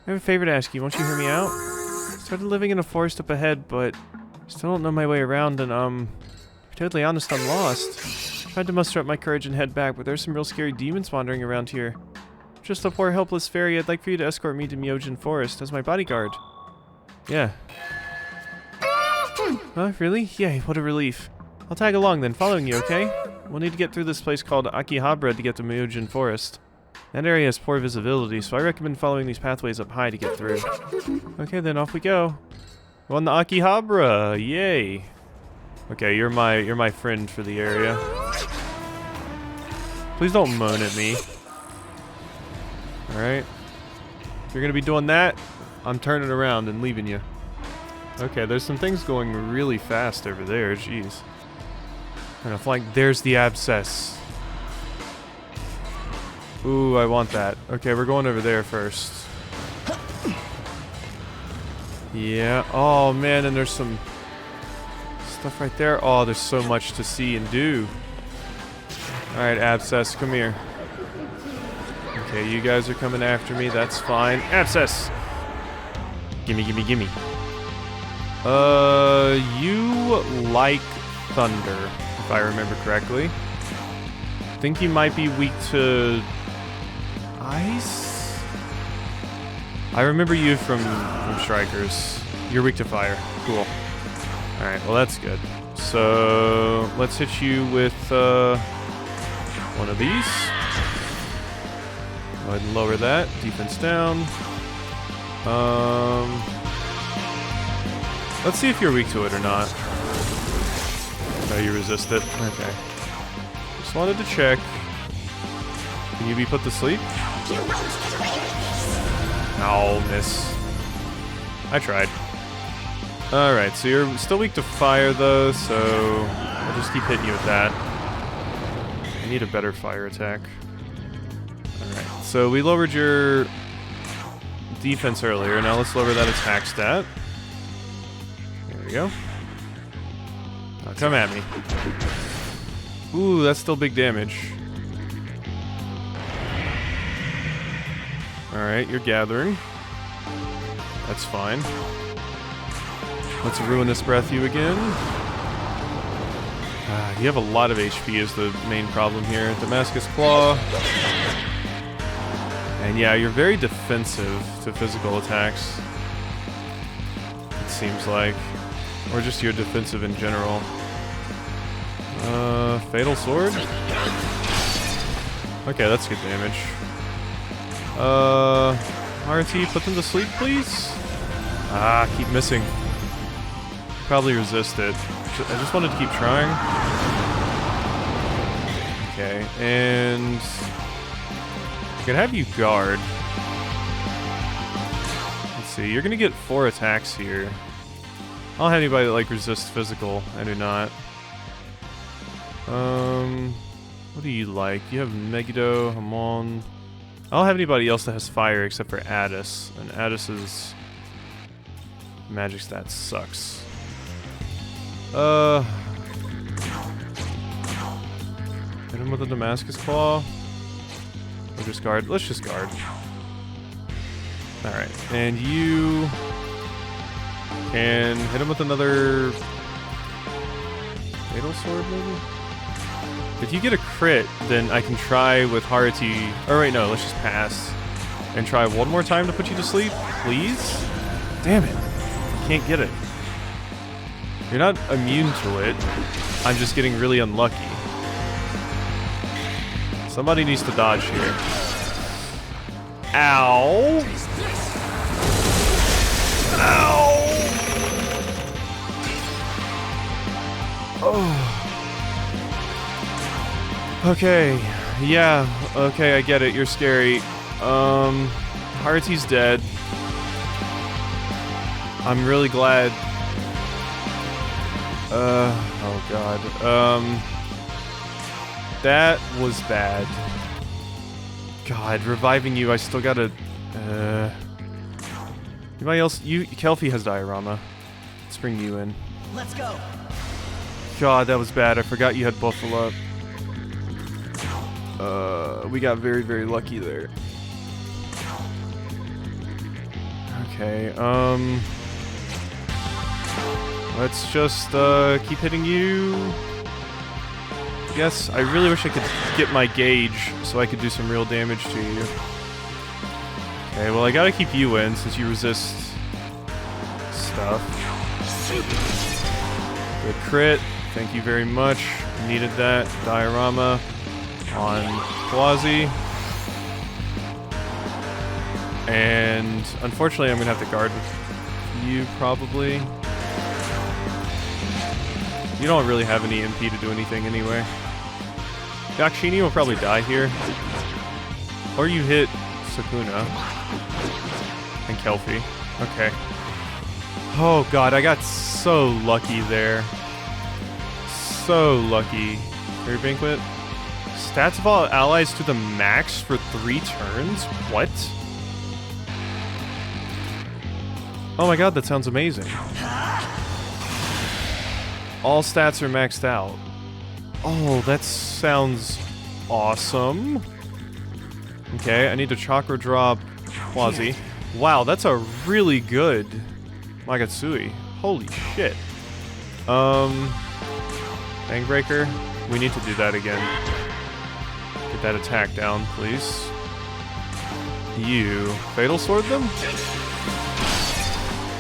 I have a favor to ask you, won't you hear me out? I started living in a forest up ahead, but still don't know my way around and, to be totally honest, I'm lost. Tried to muster up my courage and head back, but there's some real scary demons wandering around here. Just a poor helpless fairy. I'd like for you to escort me to Myojin Forest as my bodyguard. Yeah. Huh, really? Yay, what a relief. I'll tag along then, following you, okay? We'll need to get through this place called Akihabara to get to Myojin Forest. That area has poor visibility, so I recommend following these pathways up high to get through. Okay, then off we go. We're on the Akihabara! Yay! Okay, you're my friend for the area. Please don't moan at me. Alright. If you're gonna be doing that, I'm turning around and leaving you. Okay, there's some things going really fast over there, jeez. And if like, there's the abscess. Ooh, I want that. Okay, we're going over there first. Yeah, oh man, and there's some stuff right there. Oh, there's so much to see and do. Alright, abscess, come here. Okay, you guys are coming after me, that's fine. Abscess! Gimme. You like thunder, if I remember correctly. I think you might be weak to ice? I remember you from Strikers. You're weak to fire. Cool. Alright, well that's good. So, let's hit you with one of these. Go ahead and lower that. Defense down. Let's see if you're weak to it or not. Oh, you resist it. Okay. Just wanted to check. Can you be put to sleep? Oh, miss. I tried. Alright, so you're still weak to fire though, so I'll just keep hitting you with that. I need a better fire attack. Alright, so we lowered your defense earlier, now let's lower that attack stat. There we go. Now come at me. Ooh, that's still big damage. Alright, you're gathering. That's fine. Let's ruinous breath you again. You have a lot of HP is the main problem here. Damascus Claw. And yeah, you're very defensive to physical attacks. It seems like. Or just you're defensive in general. Fatal Sword? Okay, that's good damage. RT, put them to sleep, please? Ah, keep missing. Probably resist it. I just wanted to keep trying. Okay, and I can have you guard. Let's see, you're gonna get 4 attacks here. I don't have anybody that like resist physical. I do not. What do you like? You have Megiddo, Hamon. I don't have anybody else that has fire except for Addis, and Addis's magic stat sucks. Hit him with a Damascus Claw. Or just guard. Let's just guard. Alright, and you can hit him with another Fatal Sword, maybe? If you get a crit, then I can try with Haruti. Oh, wait, no, let's just pass. And try one more time to put you to sleep, please? Damn it. Can't get it. You're not immune to it. I'm just getting really unlucky. Somebody needs to dodge here. Ow! Ow! Oh. Okay. Yeah. Okay, I get it. You're scary. Haruti's dead. I'm really glad. Oh god. That was bad. God, reviving you, I still gotta, anybody else? Kelpie has diorama. Let's bring you in. Let's go. God, that was bad. I forgot you had buffalo. We got very, very lucky there. Okay, let's just, keep hitting you. Yes, I really wish I could get my gauge so I could do some real damage to you. Okay, well I gotta keep you in since you resist stuff. Good crit. Thank you very much. Needed that. Diorama on Quasi. And unfortunately I'm gonna have to guard with you probably. You don't really have any MP to do anything anyway. Yakshini will probably die here. Or you hit Sukuna. And Kelpie. Okay. Oh god, I got so lucky there. So lucky. Fairy Banquet. Stats of all allies to the max for 3 turns? What? Oh my god, that sounds amazing. All stats are maxed out. Oh, that sounds awesome. Okay, I need to chakra drop Quasi. Wow, that's a really good Magatsui. Holy shit. Bangbreaker. We need to do that again. Get that attack down, please. You Fatal Sword them?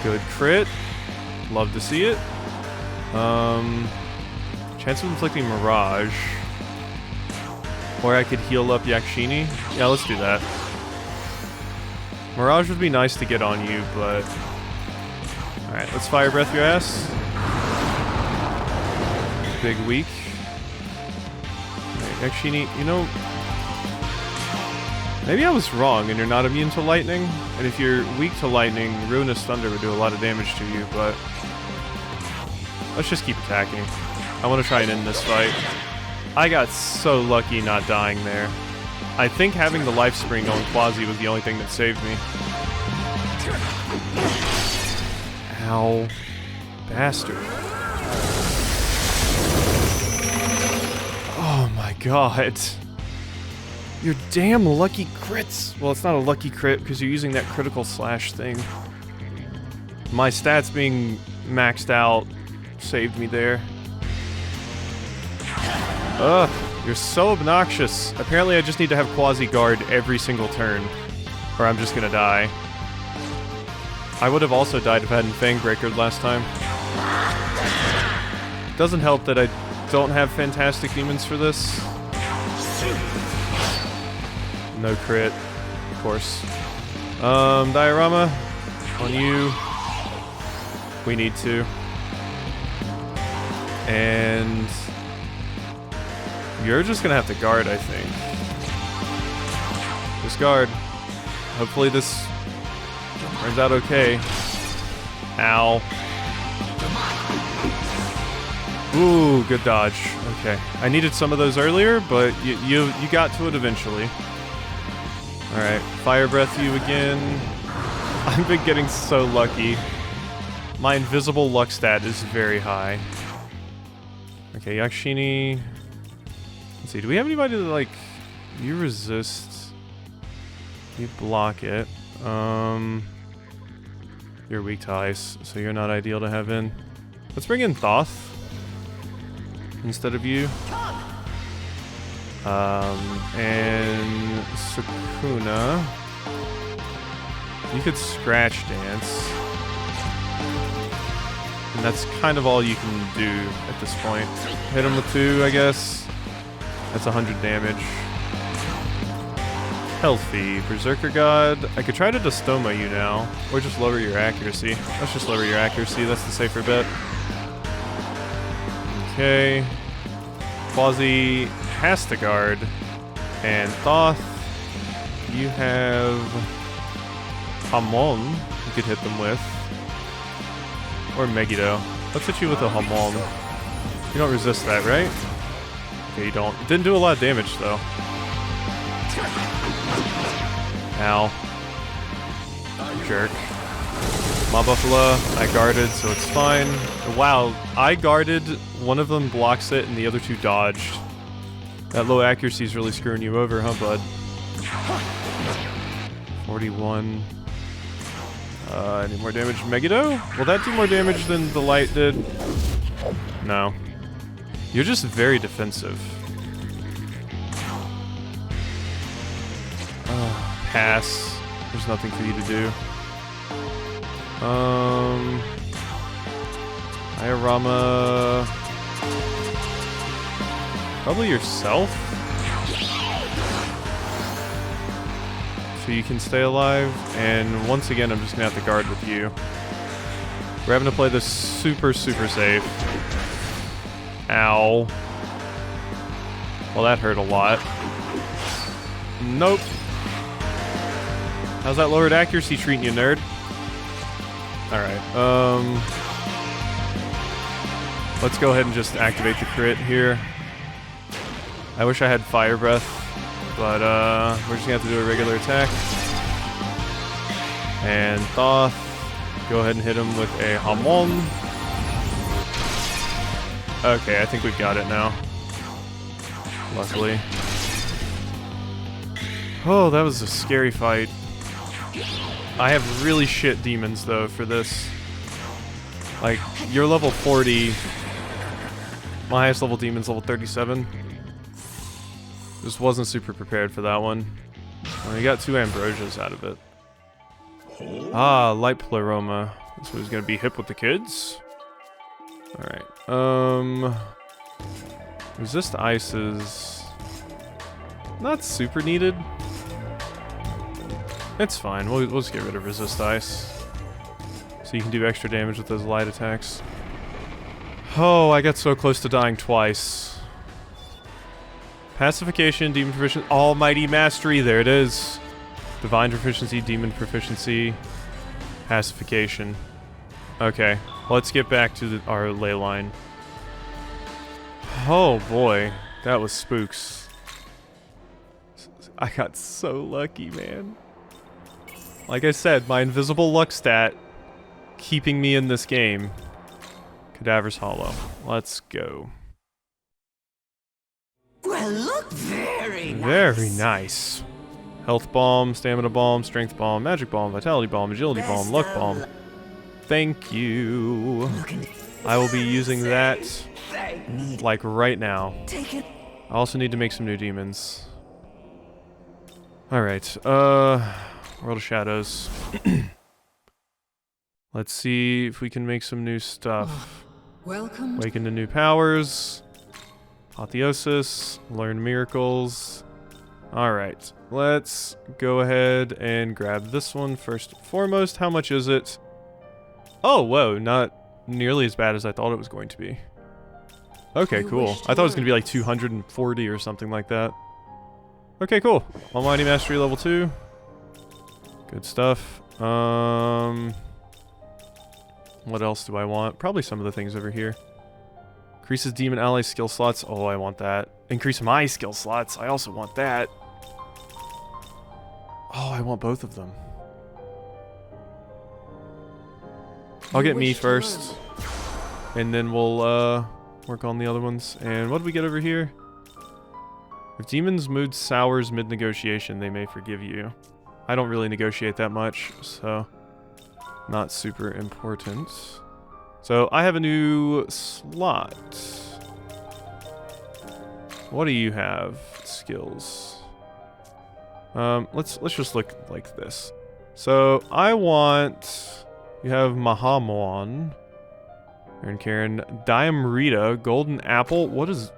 Good crit. Love to see it. Chance of inflicting Mirage. Or I could heal up Yakshini. Yeah, let's do that. Mirage would be nice to get on you, but... Alright, let's Fire Breath your ass. Big weak. Right, Yakshini, you know... Maybe I was wrong and you're not immune to lightning. And if you're weak to lightning, Ruinous Thunder would do a lot of damage to you, but... Let's just keep attacking. I want to try and end this fight. I got so lucky not dying there. I think having the life spring on Quasi was the only thing that saved me. Ow. Bastard. Oh my god. Your damn lucky crits. Well, it's not a lucky crit because you're using that critical slash thing. My stats being maxed out saved me there. Ugh, you're so obnoxious. Apparently I just need to have Quasi guard every single turn, or I'm just gonna die. I would have also died if I hadn't Fangbreakered last time. Doesn't help that I don't have Fantastic Demons for this. No crit, of course. Diorama, on you. We need to. And you're just gonna have to guard, I think. Just guard. Hopefully this turns out okay. Ow. Ooh, good dodge. Okay. I needed some of those earlier, but you got to it eventually. Alright, Fire Breath you again. I've been getting so lucky. My invisible luck stat is very high. Okay, Yakshini. Let's see, do we have anybody that, like, you resist, you block it. You're weak to ice, so you're not ideal to have in. Let's bring in Thoth instead of you. And Sukuna. You could Scratch Dance. And that's kind of all you can do at this point. Hit him with 2, I guess. That's 100 damage. Healthy. Berserker God. I could try to Dostoma you now. Or just lower your accuracy. Let's just lower your accuracy. That's the safer bet. Okay. Quasi has to guard. And Thoth. You have Hamon you could hit them with. Or Megiddo. Let's hit you with a Hamon. You don't resist that, right? Okay, you don't. It didn't do a lot of damage, though. Ow. Jerk. Buffalo, I guarded, so it's fine. Wow, I guarded, one of them blocks it, and the other 2 dodged. That low accuracy is really screwing you over, huh, bud? 41. Any more damage? Megiddo? Will that do more damage than the light did? No. You're just very defensive. Pass. There's nothing for you to do. Diorama. Probably yourself? So you can stay alive, and once again I'm just gonna have to guard with you. We're having to play this super safe. Ow. Well, that hurt a lot. Nope. How's that lowered accuracy treating you, nerd? Alright, let's go ahead and just activate the crit here. I wish I had Fire Breath, but we're just gonna have to do a regular attack. And Thoth, go ahead and hit him with a Hamon. Okay, I think we've got it now. Luckily. Oh, that was a scary fight. I have really shit demons, though, for this. Like, you're level 40. My highest level demon's level 37. Just wasn't super prepared for that one. Well, you got 2 Ambrosias out of it. Ah, Light Pleroma. So he's gonna be hip with the kids? Alright, Resist Ice is not super needed. It's fine, we'll just get rid of Resist Ice. So you can do extra damage with those light attacks. Oh, I got so close to dying twice. Pacification, Demon Proficiency, Almighty Mastery, there it is. Divine Proficiency, Demon Proficiency, Pacification. Okay. Let's get back to our ley line. Oh boy, that was spooks. I got so lucky, man. Like I said, my invisible luck stat keeping me in this game. Cadaver's Hollow. Let's go. Well, look very nice. Very nice. Health bomb, stamina bomb, strength bomb, magic bomb, vitality bomb, agility bomb, luck bomb. Thank you. I will be using that like right now. Take it. I also need to make some new demons. Alright, World of Shadows. Let's see if we can make some new stuff. Welcome. Awaken to new powers. Apotheosis. Learn miracles. Alright, let's go ahead and grab this one first and foremost. How much is it? Oh, whoa, not nearly as bad as I thought it was going to be. Okay, cool. I thought it was going to be like 240 or something like that. Okay, cool. Almighty Mastery level 2. Good stuff. What else do I want? Probably some of the things over here. Increases demon ally skill slots. Oh, I want that. Increase my skill slots. I also want that. Oh, I want both of them. I'll get me first. And then we'll work on the other ones. And what do we get over here? If demon's mood sours mid-negotiation, they may forgive you. I don't really negotiate that much, so not super important. So I have a new slot. What do you have? Skills. Let's just look like this. So I want, you have Mahamon, Aaron Karen, Diamrita, Golden Apple. What is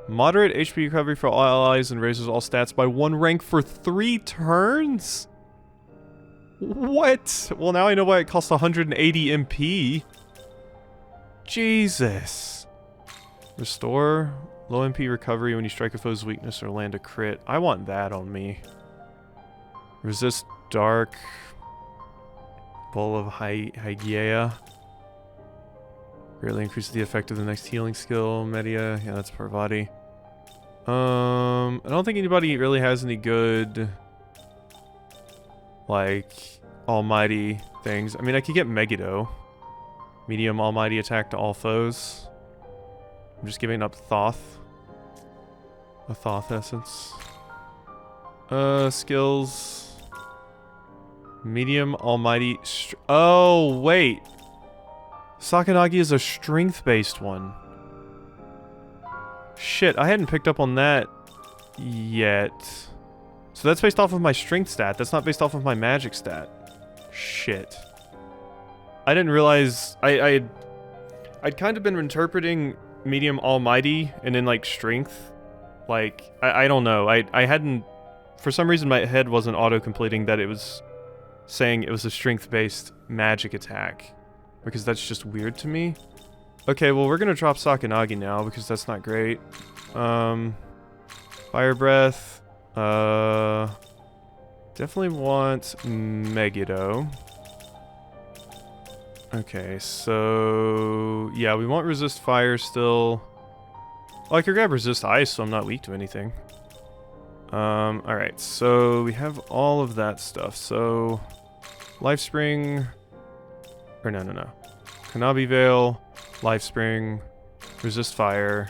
moderate HP recovery for all allies and raises all stats by 1 rank for 3 turns? What? Well, now I know why it costs 180 MP. Jesus. Restore low MP recovery when you strike a foe's weakness or land a crit. I want that on me. Resist dark. Bowl of Hygeia. Greatly increases the effect of the next healing skill. Media. Yeah, that's Parvati. I don't think anybody really has any good, like, almighty things. I mean, I could get Megiddo. Medium almighty attack to all foes. I'm just giving up Thoth. A Thoth essence. Skills. Medium almighty. Oh, wait. Sakanagi is a strength-based one. Shit, I hadn't picked up on that yet. So that's based off of my strength stat. That's not based off of my magic stat. Shit. I didn't realize... I'd kind of been interpreting medium almighty and then like strength. Like, I don't know. I hadn't... For some reason my head wasn't auto-completing that it was saying it was a strength-based magic attack. Because that's just weird to me. Okay, well we're gonna drop Sakanagi now because that's not great. Fire Breath. Definitely want Megiddo. Okay, so yeah, we want Resist Fire still. Oh, I could grab Resist Ice so I'm not weak to anything. Alright, so we have all of that stuff. So Life Spring. Or no. Kanabi Veil, Life Spring, Resist Fire,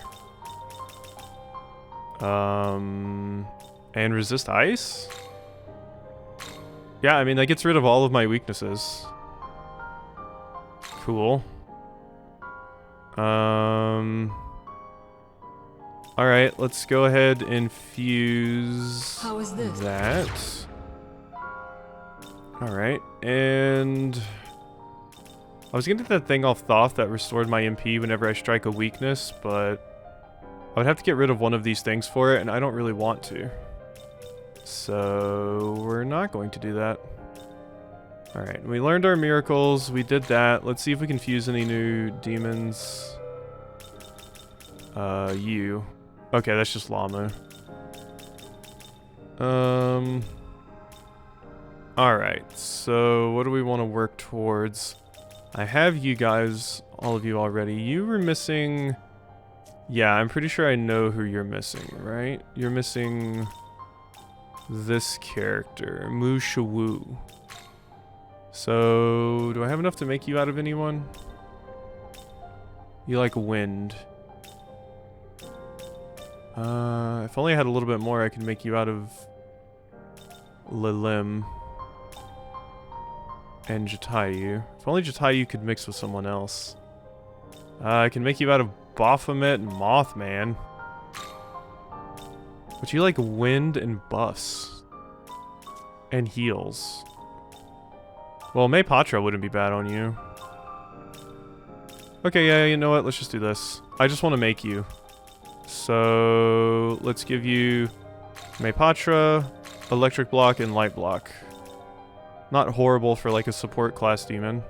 and Resist Ice? Yeah, I mean, that gets rid of all of my weaknesses. Cool. Alright, let's go ahead and fuse How is this? that. Alright, and... I was gonna get that thing off Thoth that restored my MP whenever I strike a weakness, but I would have to get rid of one of these things for it, and I don't really want to. So we're not going to do that. Alright, we learned our miracles, we did that. Let's see if we can fuse any new demons. You. Okay, that's just Lamu. Alright, so what do we want to work towards? I have you guys, all of you already. You were missing... Yeah, I'm pretty sure I know who you're missing, right? You're missing this character, Mushawu. So, do I have enough to make you out of anyone? You like wind. If only I had a little bit more, I could make you out of Lilim and Jatayu. If only Jatayu could mix with someone else. I can make you out of Baphomet and Mothman. But you like wind and buffs. And heals. Well, May Patra wouldn't be bad on you. Okay, yeah, you know what? Let's just do this. I just want to make you. So, let's give you May Patra, Electric Block, and Light Block. Not horrible for like a support class demon.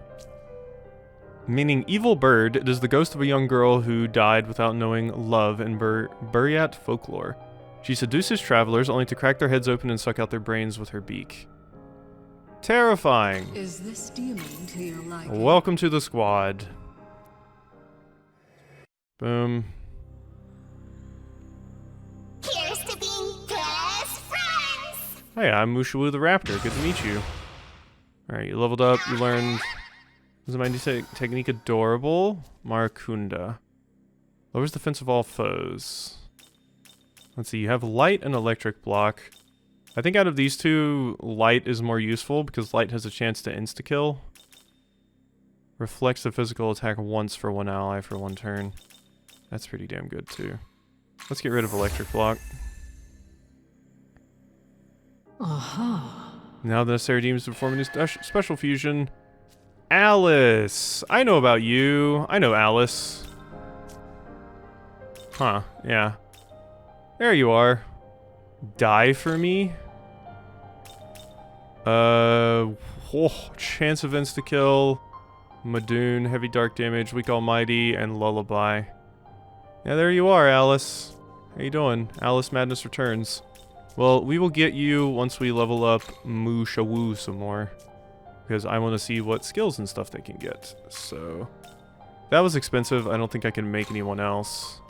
Meaning Evil Bird, it is the ghost of a young girl who died without knowing love in Buryat folklore. She seduces travelers only to crack their heads open and suck out their brains with her beak. Terrifying! Is this demon to your liking? Welcome to the squad. Boom. Here's to being best friends! Hey, I'm Mushawu the Raptor. Good to meet you. Alright, you leveled up, you learned... Is my technique adorable? Marakunda. Lowers defense of all foes. Let's see, you have light and electric block. I think out of these two, light is more useful because light has a chance to insta-kill. Reflects the physical attack once for one ally for one turn. That's pretty damn good too. Let's get rid of electric block. Now the necessary demons to perform a new special fusion. Alice! I know about you. I know Alice. Huh, yeah. There you are. Die for me? Chance of insta-kill. Madoon, heavy dark damage, weak almighty, and lullaby. Yeah, there you are, Alice. How you doing? Alice Madness returns. Well, we will get you once we level up Mushawu some more. Because I want to see what skills and stuff they can get. So, that was expensive. I don't think I can make anyone else.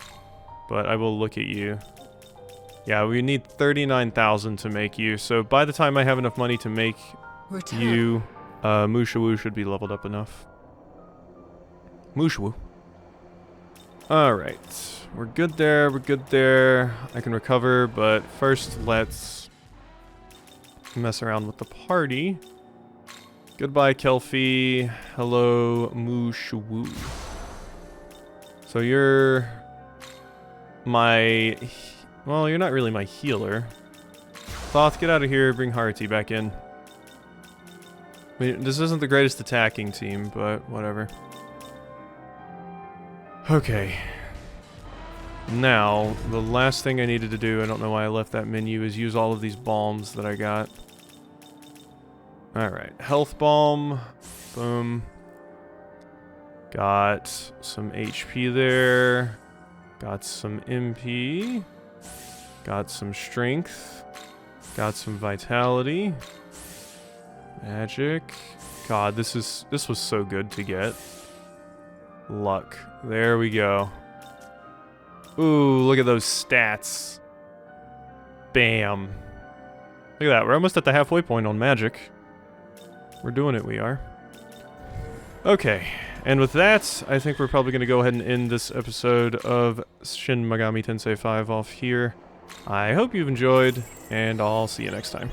But I will look at you. Yeah, we need 39,000 to make you. So, by the time I have enough money to make you, Mushawu should be leveled up enough. Mushawu. Alright. We're good there, we're good there. I can recover, but first let's mess around with the party. Goodbye, Kelfie. Hello, Mushawu. So you're my... Well, you're not really my healer. Thoth, get out of here. Bring Harati back in. I mean, this isn't the greatest attacking team, but whatever. Okay. Now, the last thing I needed to do, I don't know why I left that menu, is use all of these bombs that I got. Alright, health bomb. Boom. Got some HP there. Got some MP. Got some strength. Got some vitality. Magic. God, this was so good to get. Luck. There we go. Ooh, look at those stats. Bam. Look at that, we're almost at the halfway point on magic. We're doing it, we are. Okay, and with that, I think we're probably going to go ahead and end this episode of Shin Megami Tensei 5 off here. I hope you've enjoyed, and I'll see you next time.